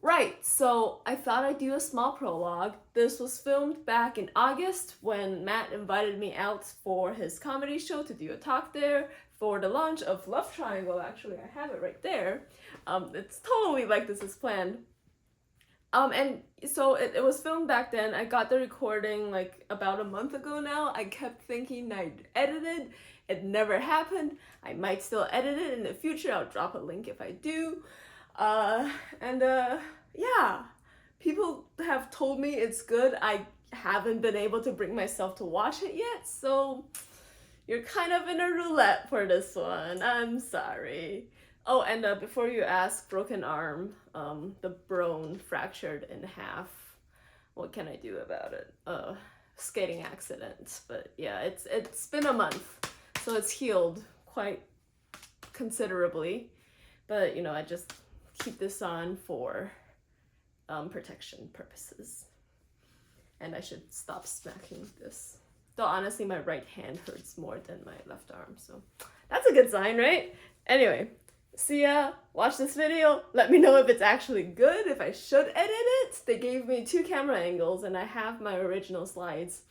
Right, so I thought I'd do a small prologue. This was filmed back in August when Matt invited me out for his comedy show to do a talk there for the launch of Love Triangle. Actually, I have it right there. It's totally like this is planned. And so it was filmed back then. I got the recording like about a month ago now. I kept thinking I'd edit it. It never happened. I might still edit it in the future. I'll drop a link if I do. And yeah, people have told me it's good. I haven't been able to bring myself to watch it yet, so you're kind of in a roulette for this one. I'm sorry. Oh, and before you ask, broken arm, the bone fractured in half. What can I do about it? Skating accident. But yeah, it's been a month, so it's healed quite considerably. But I just keep this on for protection purposes. And I should stop smacking this. Though honestly, my right hand hurts more than my left arm, so that's a good sign, right? Anyway, see ya. Watch this video. Let me know if it's actually good, if I should edit it. They gave me 2 camera angles, and I have my original slides.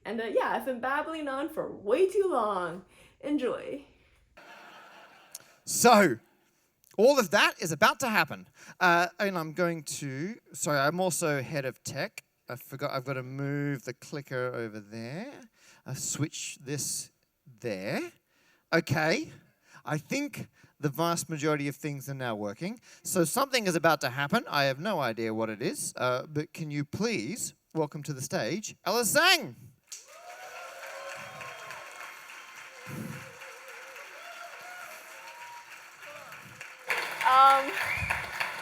And yeah, I've been babbling on for way too long. Enjoy. So, all of that is about to happen. And I'm going to, sorry, I'm also head of tech. I forgot, I've got to move the clicker over there. Switch this there. Okay. I think the vast majority of things are now working. So something is about to happen. I have no idea what it is. But can you please welcome to the stage Alice Zhang?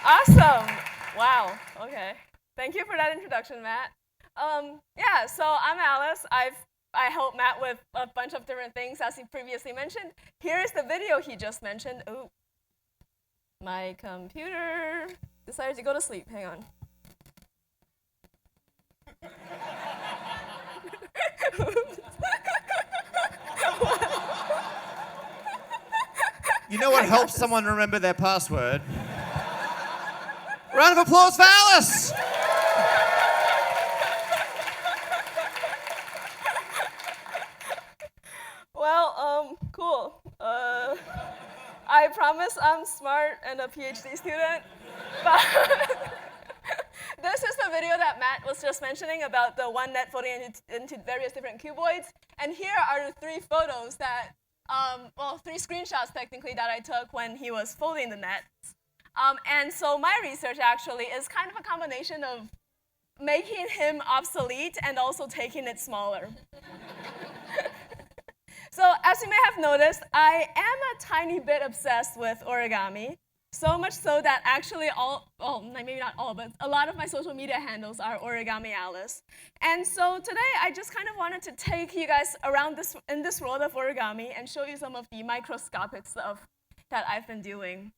Awesome. Wow. Okay. Thank you for that introduction, Matt. Yeah, so I'm Alice. I help Matt with a bunch of different things, as he previously mentioned. Here's the video he just mentioned. Ooh, my computer decided to go to sleep. Hang on. You know what helps someone remember their password? Round of applause for Alice! Well, cool. I promise I'm smart and a PhD student, but this is the video that Matt was just mentioning about the one net folding into various different cuboids. And here are the 3 photos that, 3 screenshots technically that I took when he was folding the nets. And so my research actually is kind of a combination of making him obsolete and also taking it smaller. So as you may have noticed, I am a tiny bit obsessed with origami. So much so that actually maybe not all, but a lot of my social media handles are Origami Alice. And so today I just kind of wanted to take you guys around in this world of origami and show you some of the microscopic stuff that I've been doing.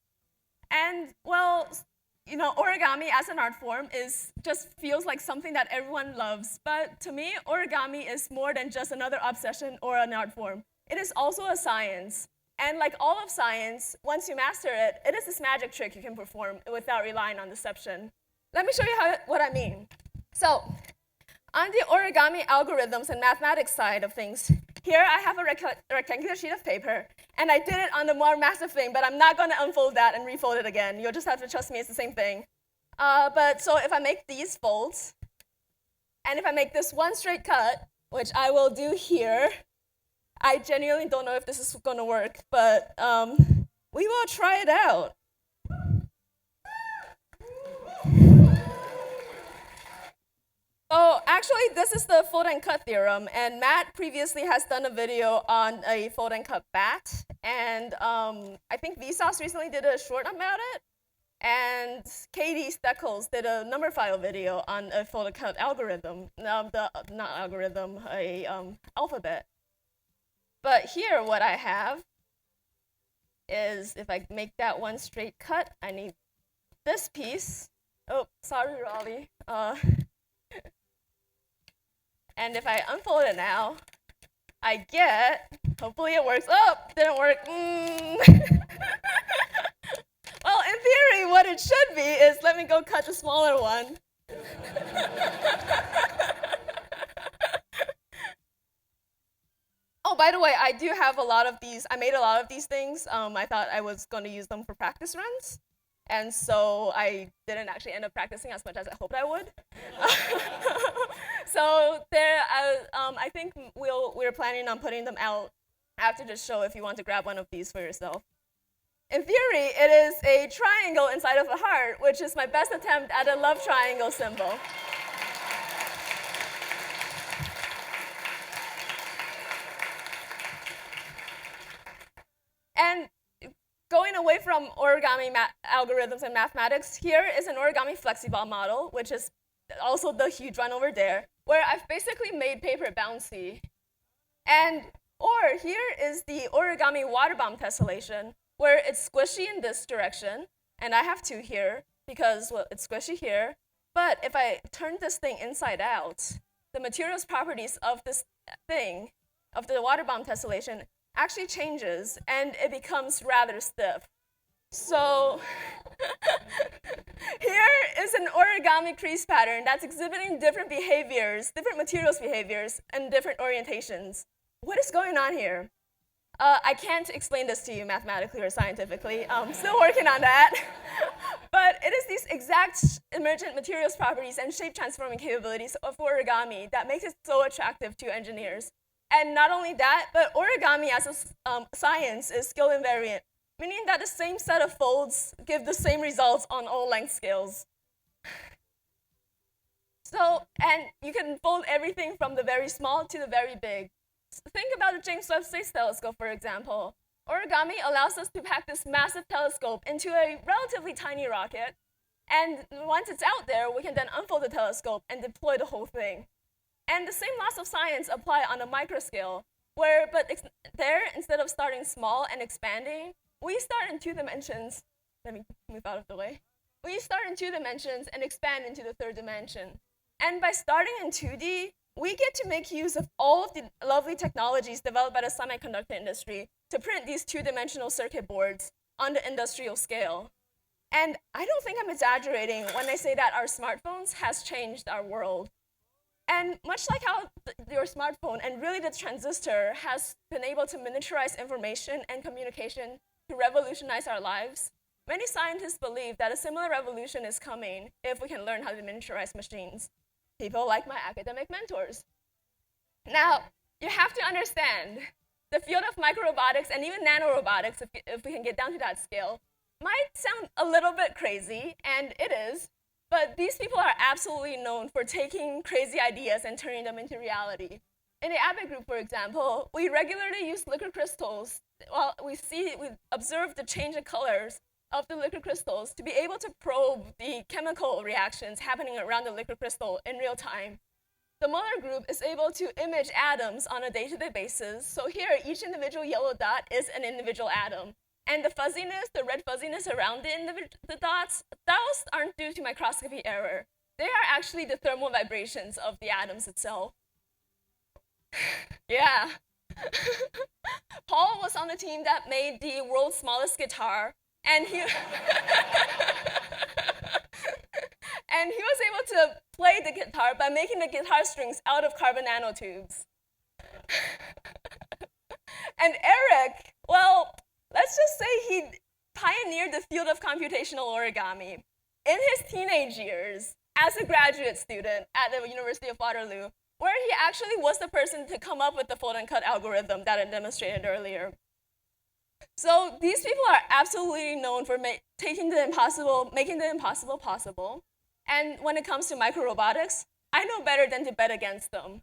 And well, origami as an art form just feels like something that everyone loves. But to me, origami is more than just another obsession or an art form. It is also a science. And like all of science, once you master it, it is this magic trick you can perform without relying on deception. Let me show you what I mean. So, on the origami algorithms and mathematics side of things, here I have a rectangular sheet of paper, and I did it on the more massive thing, but I'm not going to unfold that and refold it again. You'll just have to trust me, it's the same thing. But so if I make these folds, and if I make this one straight cut, which I will do here, I genuinely don't know if this is going to work, but we will try it out. Oh, actually, this is the fold and cut theorem, and Matt previously has done a video on a fold and cut bat, and I think Vsauce recently did a short about it, and Katie Steckles did a number file video on a fold and cut algorithm, alphabet. But here, what I have is, if I make that one straight cut, I need this piece. Oh, sorry, Raleigh. And if I unfold it now, I get, hopefully it works. Oh, didn't work. Well, Well, in theory, what it should be is, let me go cut the smaller one. Oh, by the way, I do have a lot of these. I made a lot of these things. I thought I was going to use them for practice runs. And so I didn't actually end up practicing as much as I hoped I would. So there, I think we're planning on putting them out after the show if you want to grab one of these for yourself. In theory, it is a triangle inside of a heart, which is my best attempt at a love triangle symbol. And going away from origami algorithms and mathematics, here is an origami flexiball model, which is also the huge one over there, where I've basically made paper bouncy. Or here is the origami water bomb tessellation, where it's squishy in this direction, and I have two here because, well, it's squishy here. But if I turn this thing inside out, the materials properties of this thing, of the water bomb tessellation, actually changes, and it becomes rather stiff. So here is an origami crease pattern that's exhibiting different behaviors, different materials behaviors, and different orientations. What is going on here? I can't explain this to you mathematically or scientifically. Still working on that. But it is these exact emergent materials properties and shape transforming capabilities of origami that makes it so attractive to engineers. And not only that, but origami as a science is scale invariant, meaning that the same set of folds give the same results on all length scales. So, and you can fold everything from the very small to the very big. Think about the James Webb Space Telescope, for example. Origami allows us to pack this massive telescope into a relatively tiny rocket, and once it's out there, we can then unfold the telescope and deploy the whole thing. And the same laws of science apply on a micro scale, where, there, instead of starting small and expanding, we start in 2 dimensions. Let me move out of the way. We start in 2 dimensions and expand into the 3rd dimension. And by starting in 2D, we get to make use of all of the lovely technologies developed by the semiconductor industry to print these 2-dimensional circuit boards on the industrial scale. And I don't think I'm exaggerating when I say that our smartphones has changed our world. And much like how your smartphone and really the transistor has been able to miniaturize information and communication to revolutionize our lives, many scientists believe that a similar revolution is coming if we can learn how to miniaturize machines. People like my academic mentors. Now, you have to understand, the field of microrobotics and even nanorobotics, if we can get down to that scale, might sound a little bit crazy, and it is, but these people are absolutely known for taking crazy ideas and turning them into reality. In the AEOUD group, for example, we regularly use liquid crystals. Well, we observe the change in colors of the liquid crystals to be able to probe the chemical reactions happening around the liquid crystal in real time. The Muller group is able to image atoms on a day-to-day basis. So here, each individual yellow dot is an individual atom. And the fuzziness, the red fuzziness around the dots, those aren't due to microscopy error. They are actually the thermal vibrations of the atoms itself. Yeah. Paul was on the team that made the world's smallest guitar, and he, and he was able to play the guitar by making the guitar strings out of carbon nanotubes. And Eric, well, let's just say he pioneered the field of computational origami. In his teenage years, as a graduate student at the University of Waterloo, where he actually was the person to come up with the fold and cut algorithm that I demonstrated earlier. So these people are absolutely known for making the impossible possible. And when it comes to microrobotics, I know better than to bet against them.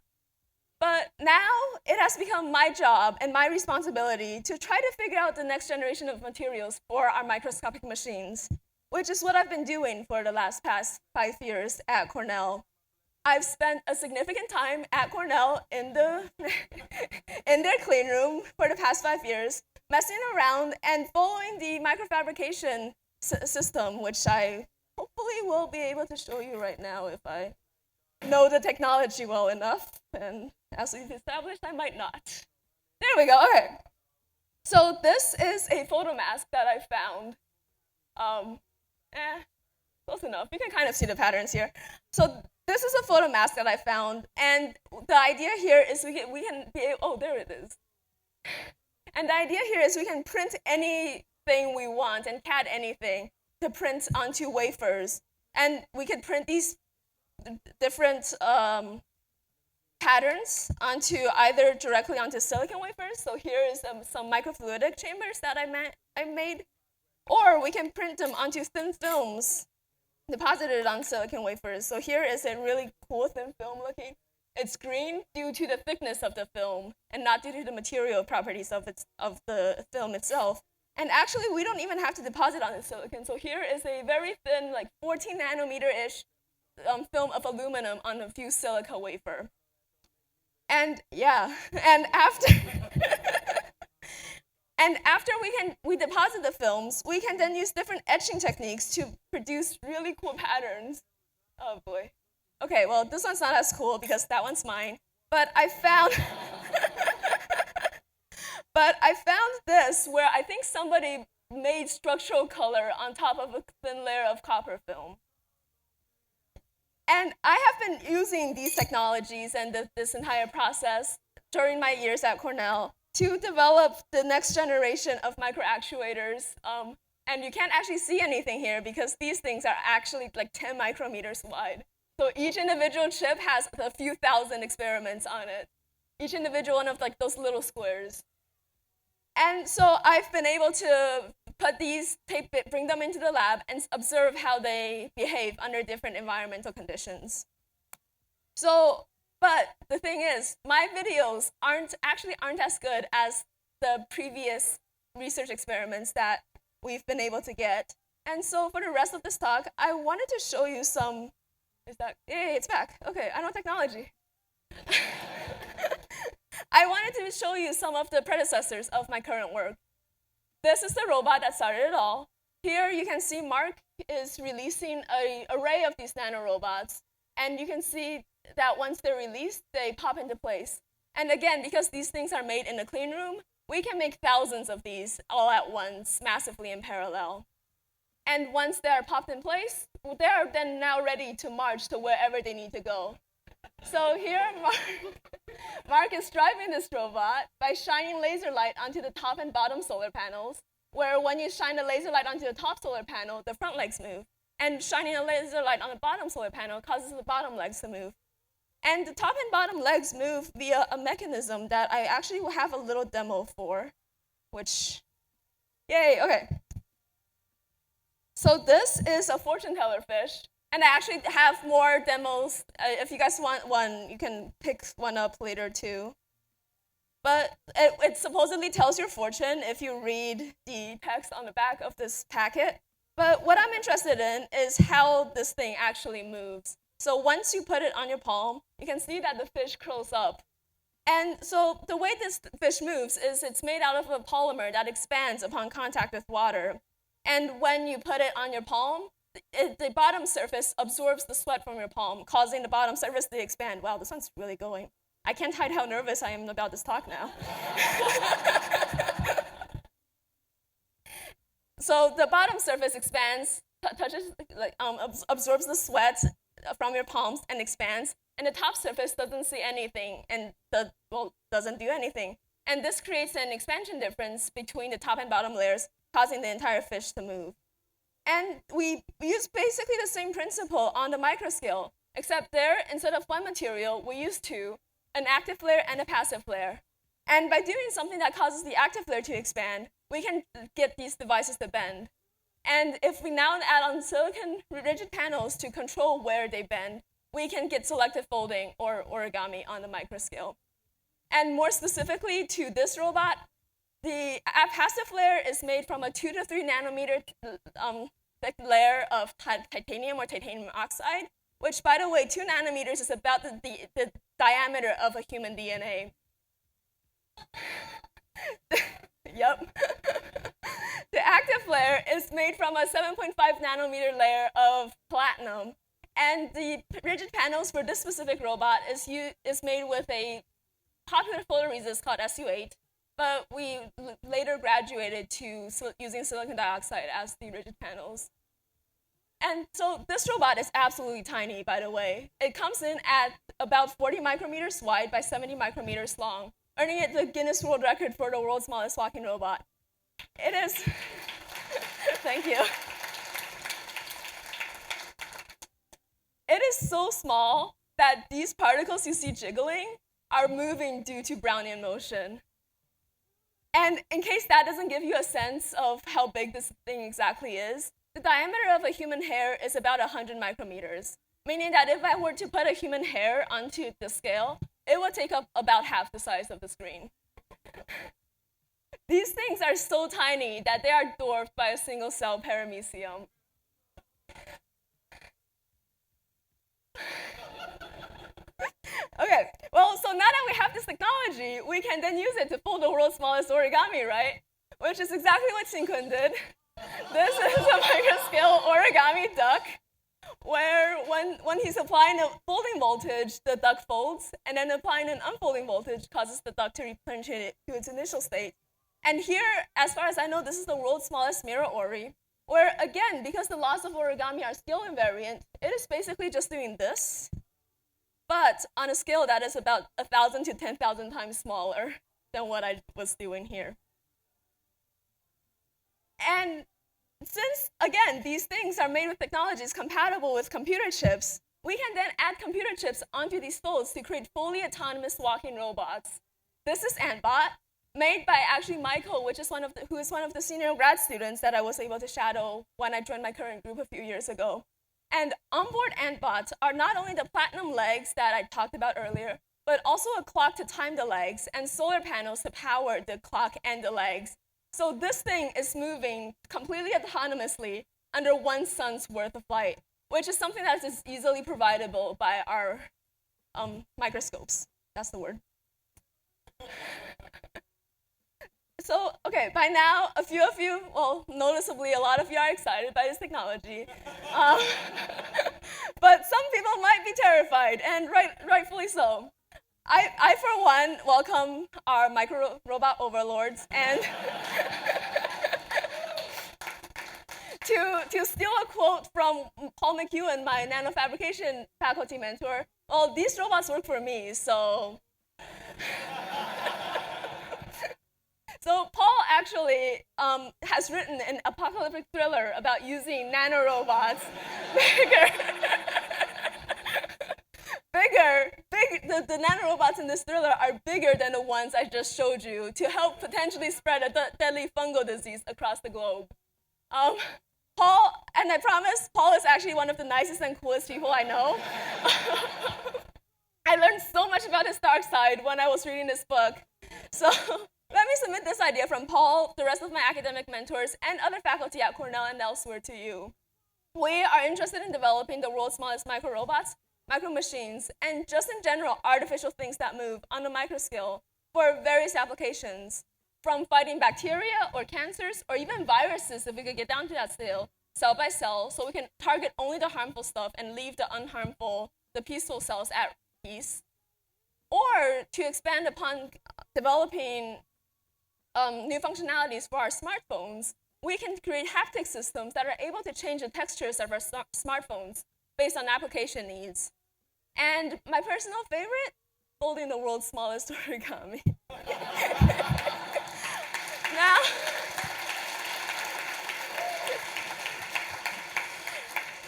But now it has become my job and my responsibility to try to figure out the next generation of materials for our microscopic machines, which is what I've been doing for the past 5 years at Cornell. I've spent a significant time at Cornell in their clean room for the past 5 years, messing around and following the microfabrication system, which I hopefully will be able to show you right now if I know the technology well enough. And as we've established, I might not. There we go, okay. So this is a photomask that I found. Close enough. You can kind of see the patterns here. So this is a photo mask that I found, and the idea here is we can be able, oh, there it is. And the idea here is we can print anything we want and CAD anything to print onto wafers. And we can print these different patterns onto either directly onto silicon wafers. So here is some microfluidic chambers that I made. Or we can print them onto thin films deposited on silicon wafers. So here is a really cool thin film looking. It's green due to the thickness of the film and not due to the material properties of the film itself. And actually, we don't even have to deposit on the silicon. So here is a very thin, like 14 nanometer-ish film of aluminum on a fused silica wafer. And yeah, and after and after we deposit the films, we can then use different etching techniques to produce really cool patterns. Oh boy. Okay, well, this one's not as cool because that one's mine. But I found this where I think somebody made structural color on top of a thin layer of copper film. And I have been using these technologies and this entire process during my years at Cornell to develop the next generation of microactuators. And you can't actually see anything here because these things are actually like 10 micrometers wide. So each individual chip has a few thousand experiments on it. Each individual one of like those little squares. And so I've been able to put these, bring them into the lab and observe how they behave under different environmental conditions. So, but the thing is, my videos aren't as good as the previous research experiments that we've been able to get. And so for the rest of this talk, I wanted to show you some, yay, it's back. Okay, I know technology. I wanted to show you some of the predecessors of my current work. This is the robot that started it all. Here you can see Mark is releasing an array of these nanorobots. And you can see that once they're released, they pop into place. And again, because these things are made in a clean room, we can make thousands of these all at once, massively in parallel. And once they're popped in place, they're then now ready to march to wherever they need to go. So here, Mark is driving this robot by shining laser light onto the top and bottom solar panels, where when you shine the laser light onto the top solar panel, the front legs move. And shining a laser light on the bottom solar panel causes the bottom legs to move. And the top and bottom legs move via a mechanism that I actually will have a little demo for, which, yay, okay. So this is a fortune teller fish. And I actually have more demos. If you guys want one, you can pick one up later too. But it supposedly tells your fortune if you read the text on the back of this packet. But what I'm interested in is how this thing actually moves. So once you put it on your palm, you can see that the fish curls up. And so the way this fish moves is it's made out of a polymer that expands upon contact with water. And when you put it on your palm, the bottom surface absorbs the sweat from your palm, causing the bottom surface to expand. Wow, this one's really going. I can't hide how nervous I am about this talk now. So the bottom surface expands, absorbs the sweat from your palms and expands, and the top surface doesn't see anything and doesn't do anything. And this creates an expansion difference between the top and bottom layers, causing the entire fish to move. And we use basically the same principle on the microscale, except there, instead of one material, we use two, an active layer and a passive layer. And by doing something that causes the active layer to expand, we can get these devices to bend. And if we now add on silicon rigid panels to control where they bend, we can get selective folding or origami on the microscale. And more specifically to this robot, the passive layer is made from a 2 to 3 nanometer thick layer of titanium or titanium oxide, which, by the way, 2 nanometers is about the diameter of a human DNA. Yep. The active layer is made from a 7.5 nanometer layer of platinum. And the rigid panels for this specific robot is made with a popular photoresist called SU8. but we later graduated to using silicon dioxide as the rigid panels. And so this robot is absolutely tiny, by the way. It comes in at about 40 micrometers wide by 70 micrometers long, earning it the Guinness World Record for the world's smallest walking robot. It is, thank you. It is so small that these particles you see jiggling are moving due to Brownian motion. And in case that doesn't give you a sense of how big this thing exactly is, the diameter of a human hair is about 100 micrometers, meaning that if I were to put a human hair onto the scale, it would take up about half the size of the screen. These things are so tiny that they are dwarfed by a single-cell paramecium. Okay, well, so now that we have this technology, we can then use it to fold the world's smallest origami, right? Which is exactly what Shin-kun did. This is a microscale origami duck, where when he's applying a folding voltage, the duck folds, and then applying an unfolding voltage causes the duck to return to its initial state. And here, as far as I know, this is the world's smallest mirror ori, where again, because the laws of origami are scale invariant, it is basically just doing this, but on a scale that is about 1,000 to 10,000 times smaller than what I was doing here. And since, again, these things are made with technologies compatible with computer chips, we can then add computer chips onto these folds to create fully autonomous walking robots. This is Antbot, made by actually Michael, who is one of the senior grad students that I was able to shadow when I joined my current group a few years ago. And onboard Antbots are not only the platinum legs that I talked about earlier, but also a clock to time the legs and solar panels to power the clock and the legs. So this thing is moving completely autonomously under 1 sun's worth of light, which is something that is easily providable by our microscopes. That's the word. So, okay, by now, a few of you, well, noticeably, a lot of you are excited by this technology. But some people might be terrified, and rightfully so. I, for one, welcome our micro-robot overlords, and to steal a quote from Paul McEwen, my nanofabrication faculty mentor, well, these robots work for me, so... So Paul actually has written an apocalyptic thriller about using nanorobots, the nanorobots in this thriller are bigger than the ones I just showed you to help potentially spread a deadly fungal disease across the globe. Paul, and I promise, Paul is actually one of the nicest and coolest people I know. I learned so much about his dark side when I was reading this book. So let me submit this idea from Paul, the rest of my academic mentors, and other faculty at Cornell and elsewhere to you. We are interested in developing the world's smallest micro-robots, micro-machines, and just in general, artificial things that move on the microscale for various applications, from fighting bacteria or cancers or even viruses, if we could get down to that scale, cell by cell, so we can target only the harmful stuff and leave the unharmful, the peaceful cells at peace, or to expand upon developing new functionalities for our smartphones. We can create haptic systems that are able to change the textures of our smartphones based on application needs. And my personal favorite, folding the world's smallest origami. Now,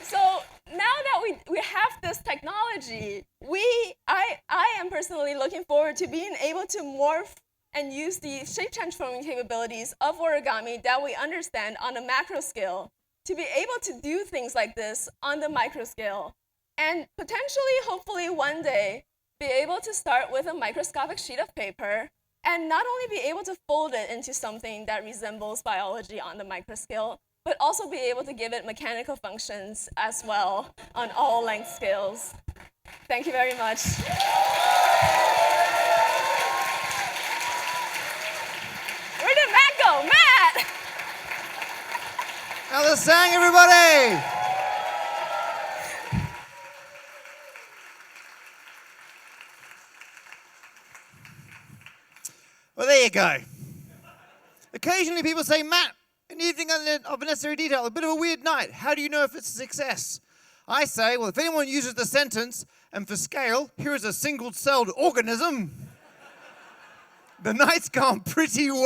so now that we have this technology, I am personally looking forward to being able to morph and use the shape transforming capabilities of origami that we understand on the macro scale to be able to do things like this on the micro scale, and potentially, hopefully one day, be able to start with a microscopic sheet of paper and not only be able to fold it into something that resembles biology on the micro scale, but also be able to give it mechanical functions as well on all length scales. Thank you very much. Where did Matt go? Matt! Now let's sing, everybody! Well, there you go. Occasionally people say, Matt, an evening of unnecessary detail, a bit of a weird night. How do you know if it's a success? I say, well, if anyone uses the sentence, and for scale, here is a single-celled organism, the night's gone pretty well.